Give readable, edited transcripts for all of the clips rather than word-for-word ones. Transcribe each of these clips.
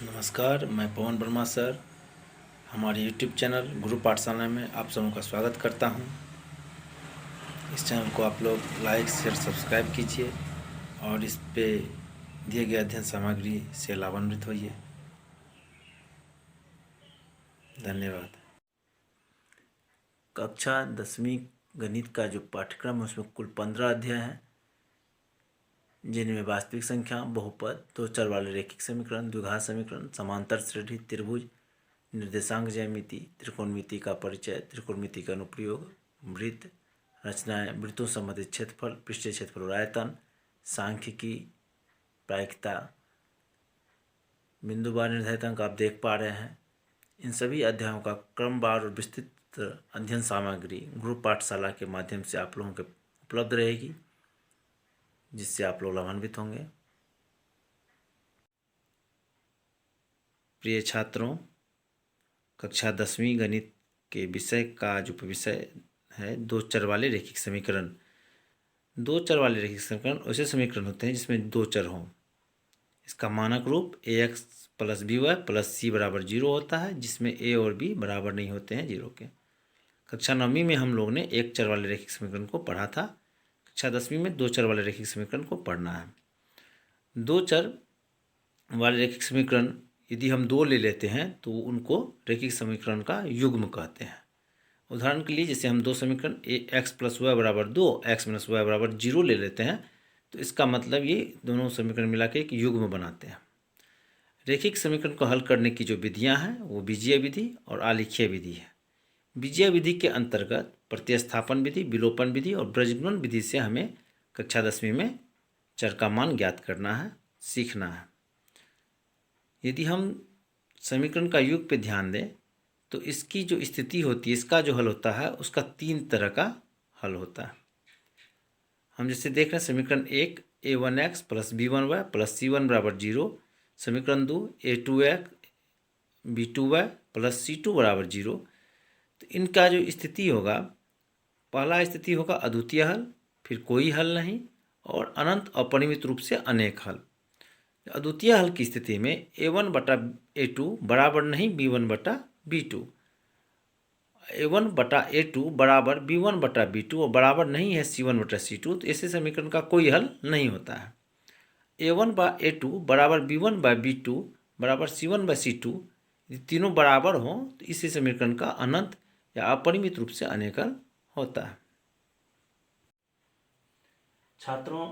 नमस्कार, मैं पवन वर्मा सर हमारे यूट्यूब चैनल गुरु पाठशाला में आप सबों का स्वागत करता हूं। इस चैनल को आप लोग लाइक शेयर सब्सक्राइब कीजिए और इस पे दिए गए अध्ययन सामग्री से लाभान्वित होइए। धन्यवाद। कक्षा 10वीं गणित का जो पाठ्यक्रम है उसमें कुल 15 अध्याय हैं, जिनमें वास्तविक संख्या, बहुपद, दो चर वाले रैखिक समीकरण, द्विघात समीकरण, समांतर श्रेणी, त्रिभुज, निर्देशांक ज्यामिति, त्रिकोणमिति का परिचय, त्रिकोणमिति का अनुप्रयोग, वृत्त रचनाएं, वृत्तों संबंधित क्षेत्रफल, पृष्ठीय क्षेत्रफल और आयतन, सांख्यिकी, प्रायिकता, बिंदुवार निर्धारित अंक आप देख पा रहे हैं। इन सभी अध्यायों का क्रमवार और विस्तृत अध्ययन सामग्री गुरु पाठशाला के माध्यम से आप लोगों के उपलब्ध रहेगी, जिससे आप लोग लाभान्वित होंगे। प्रिय छात्रों, कक्षा 10वीं गणित के विषय का जो विषय है दो चर वाले रैखिक समीकरण। दो चर वाले रैखिक समीकरण ऐसे समीकरण होते हैं जिसमें दो चर हों। इसका मानक रूप ax plus by plus c बराबर 0 होता है, जिसमें a और b बराबर नहीं होते हैं 0 के। कक्षा 9वीं में हम लोग ने एक चर वाले रैखिक समीकरण को पढ़ा था। कक्षा 10वीं में दो चर वाले रैखिक समीकरण को पढ़ना है। दो चर वाले रैखिक समीकरण यदि हम दो ले लेते हैं तो उनको रैखिक समीकरण का युग्म कहते हैं। उदाहरण के लिए जैसे हम दो समीकरण x प्लस वाई बराबर 2, x माइनस वाई बराबर 0 ले लेते हैं तो इसका मतलब ये दोनों समीकरण मिला के एक युग्म बनाते हैं। रैखिक समीकरण को हल करने की जो विधियां हैं वो बीजीय विधि और आलेखीय विधि है। बीजीय विधि के अंतर्गत प्रतिस्थापन विधि, विलोपन विधि और बीजगणन विधि से हमें कक्षा 10वीं में चर का मान ज्ञात करना है, सीखना है। यदि हम समीकरण का योग पे ध्यान दें तो इसकी जो स्थिति होती है, इसका जो हल होता है उसका 3 तरह का हल होता है। हम जैसे देख रहे हैं समीकरण 1 a1x plus b1y plus c1 बराबर 0, समीकरण 2 a2x b2y प्लस c2 बराबर 0। तो इनका जो स्थिति होगा, पहला स्थिति होगा अद्वितीय हल, फिर कोई हल नहीं और अनंत अपरिमित रूप से अनेक हल। अद्वितीय हल की स्थिति में a1 बटा a2 बराबर नहीं b1 बटा b2, a1 बटा a2 बराबर b1 बटा b2 और बराबर नहीं है c1 बटा c2, तो ऐसे समीकरण का कोई हल नहीं होता है। a1 बा a2 बराबर b1 बाय b2 बराबर c1 बाय c2, तीनों बराबर हों तो इसी समीकरण का अनंत या अपरिमित रूप से अनेक हल होता है। छात्रों,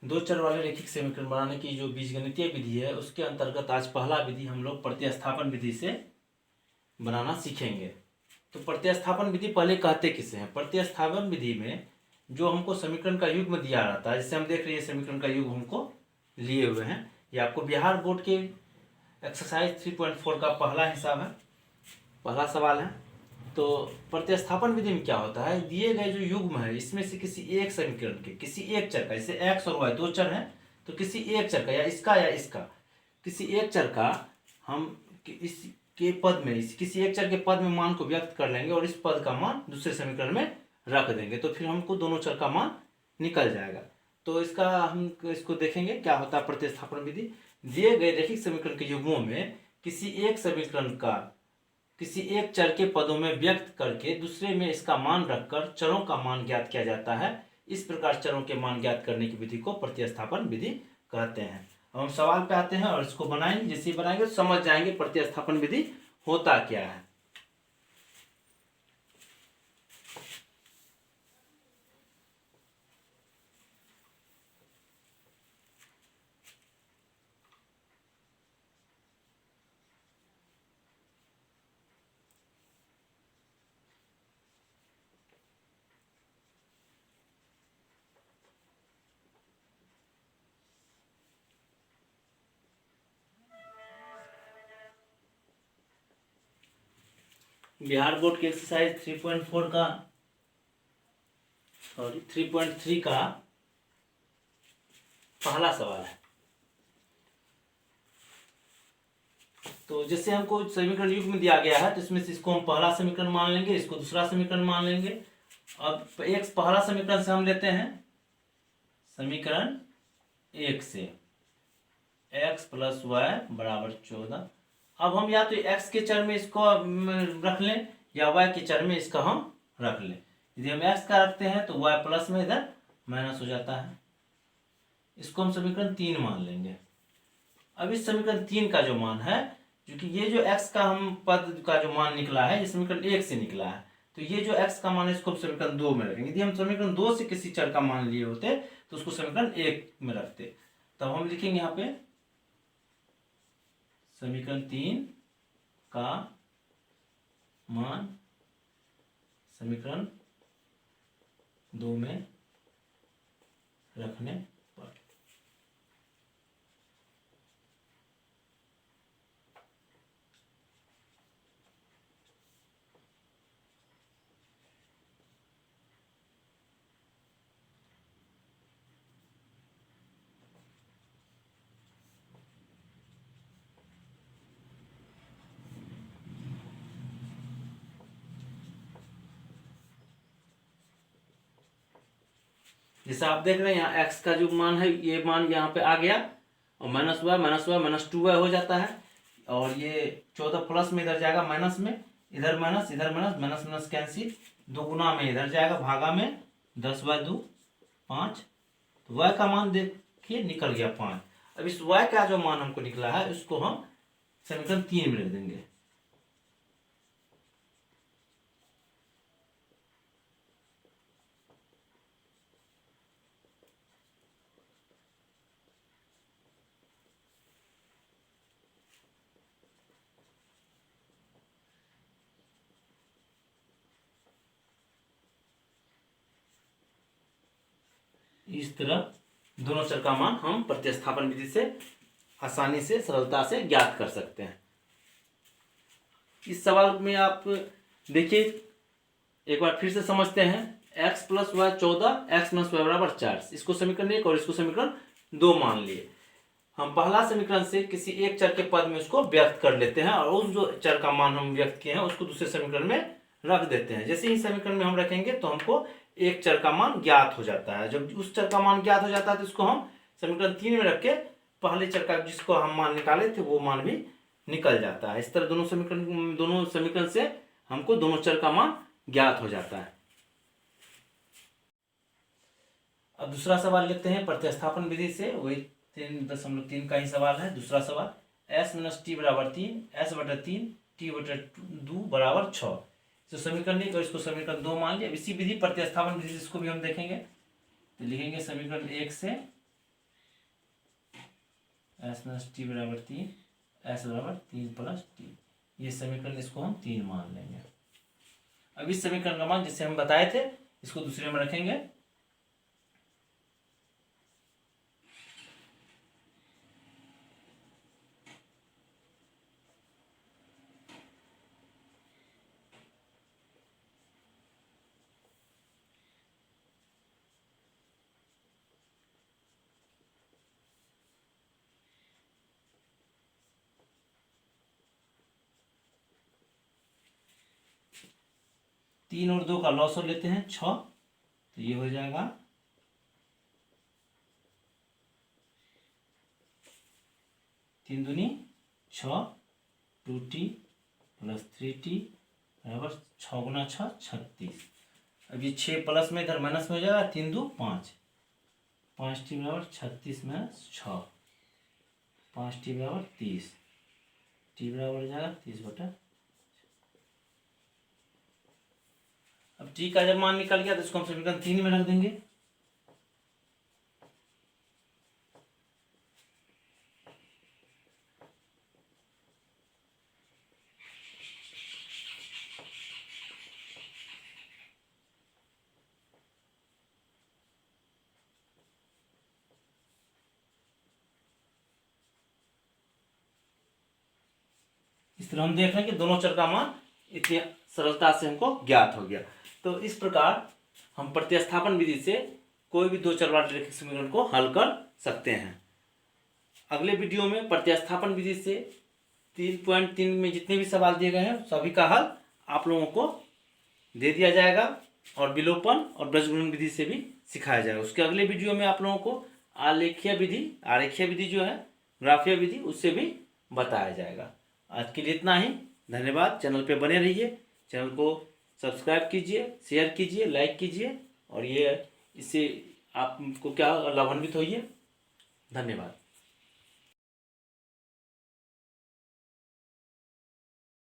दो चर वाले रैखिक समीकरण बनाने की जो बीजगणितीय विधि है उसके अंतर्गत आज पहला विधि हम लोग प्रतिस्थापन विधि से बनाना सीखेंगे। तो प्रतिस्थापन विधि पहले कहते किसे हैं? प्रतिस्थापन विधि में जो हमको समीकरण का युग्म दिया रहता है, जैसे हम देख रहे हैं समीकरण का युग्म हमको लिए हुए हैं, ये आपको बिहार बोर्ड के एक्सरसाइज 3.4 का पहला हिसाब है, पहला सवाल है। तो प्रतिस्थापन विधि में क्या होता है, दिए गए जो युग्म है इसमें से किसी एक समीकरण के किसी एक चर का, जैसे x और y दो चर हैं तो किसी एक चर का या इसका किसी एक चर का हम इसके पद में किसी एक चर के पद में मान को व्यक्त कर लेंगे और इस पद का मान दूसरे समीकरण में रख देंगे, तो फिर हमको दोनों चर का मान निकल जाएगा। तो इसका हम इसको देखेंगे क्या होता है प्रतिस्थापन विधि। दिए गए रैखिक समीकरण के युग्मों में किसी एक समीकरण का किसी एक चर के पदों में व्यक्त करके दूसरे में इसका मान रखकर चरों का मान ज्ञात किया जाता है। इस प्रकार चरों के मान ज्ञात करने की विधि को प्रतिस्थापन विधि कहते हैं। अब हम सवाल पे आते हैं और इसको बनाएंगे, जैसे ही बनाएंगे तो समझ जाएंगे प्रतिस्थापन विधि होता क्या है। बिहार बोर्ड के एक्सरसाइज 3.4 का 3.3 का पहला सवाल है। तो जैसे हमको समीकरण युग्म दिया गया है तो इसमें से इसको हम पहला समीकरण मान लेंगे, इसको दूसरा समीकरण मान लेंगे अब एक पहला समीकरण से हम लेते हैं समीकरण 1 से x + y = 14। अब हम या तो x के चर में इसको रख लें या y के चर में इसका हम रख लें। यदि हम x का रखते हैं तो y प्लस में इधर माइनस हो जाता है। इसको हम समीकरण 3 मान लेंगे। अब इस समीकरण 3 का जो मान है, क्योंकि ये जो x का हम पद का जो मान निकला है ये समीकरण 1 से निकला है, तो ये जो x का मान है इसको हम समीकरण 2 में रखेंगे। यदि हम समीकरण 2 से किसी चर का मान लिए होते तो उसको समीकरण 1 में रखते। तब हम लिखेंगे यहाँ पे समीकरण 3 का मान समीकरण 2 में रखने पर। जैसे आप देख रहे हैं यहाँ x का जो मान है ये मान यहाँ पे आ गया और -2y हो जाता है। और ये 14 प्लस में इधर जाएगा माइनस में, इधर माइनस इधर माइनस, माइनस माइनस कैंसिल, 2 गुना में इधर जाएगा भागा में, 10/2 5। तो y का मान देखिए निकल गया 5। अब इस y का जो मान हमको निकला है उसको हम समीकरण 3 में लिख देंगे। इस तरह दोनों चर का मान हम प्रतिस्थापन विधि से आसानी से सरलता से ज्ञात कर सकते हैं। इस सवाल में आप देखिए एक बार फिर से समझते हैं। x + y 14, x - y = 4। इसको समीकरण 1 और इसको समीकरण 2 मान लिए। हम पहला समीकरण से किसी एक चर के पद में उसको व्यक्त कर लेते हैं और उस जो चर का मान हम व्यक्त किए हैं उसको दूसरे समीकरण में रख देते हैं। जैसे ही समीकरण में हम रखेंगे तो हमको एक चर का मान ज्ञात हो जाता है। जब उस चर का मान ज्ञात हो जाता है तो इसको हम समीकरण 3 में रख के पहले चर का जिसको हम मान निकाले थे वो मान भी निकल जाता है। इस तरह दोनों समीकरण से हमको दोनों चर का मान ज्ञात हो जाता है। अब दूसरा सवाल लेते हैं प्रतिस्थापन विधि से। वही 3.3 का ही सवाल है। दूसरा सवाल s - t = 3, s/3 t/2 = 6। तो समीकरण 1 और इसको समीकरण 2 मान लिया। इसी विधि प्रतिस्थापन विधि से इसको भी हम देखेंगे। तो लिखेंगे समीकरण 1 से s - t = 3, s = 3 + t। ये समीकरण इसको हम 3 मान लेंगे। अब इस समीकरण का मान जिसे हम बताए थे इसको दूसरे में रखेंगे। तीन और 2 का लॉसर लेते हैं 6। तो ये हो जाएगा 3 दूनी 6, 2t + 3t = 6 × 6 = 36। अब ये 6 प्लस में इधर माइनस में हो जाएगा, 3 2 5, 5t = 36 - 6, 5t = 30, t बराबर जाएगा 30/। अब t का जब मान निकल गया तो इसको हम समीकरण 3 में रख देंगे। इस तरह हम देख रहे हैं कि दोनों चर का मान इतनी सरलता से हमको ज्ञात हो गया। तो इस प्रकार हम प्रतिस्थापन विधि से कोई भी दो चर वाले रैखिक समीकरण को हल कर सकते हैं। अगले वीडियो में प्रतिस्थापन विधि से 3.3 में जितने भी सवाल दिए गए हैं सभी का हल आप लोगों को दे दिया जाएगा। और विलोपन और ब्रजगुणन विधि से भी सिखाया जाएगा। उसके अगले वीडियो में आप लोगों को आरेखीय विधि जो है, ग्राफीय विधि, उससे भी बताया जाएगा। आज के लिए इतना ही। धन्यवाद। चैनल पे बने रहिए, चैनल को सब्सक्राइब कीजिए, शेयर कीजिए, लाइक कीजिए, और ये इससे आपको क्या लाभान्वित होइए। धन्यवाद।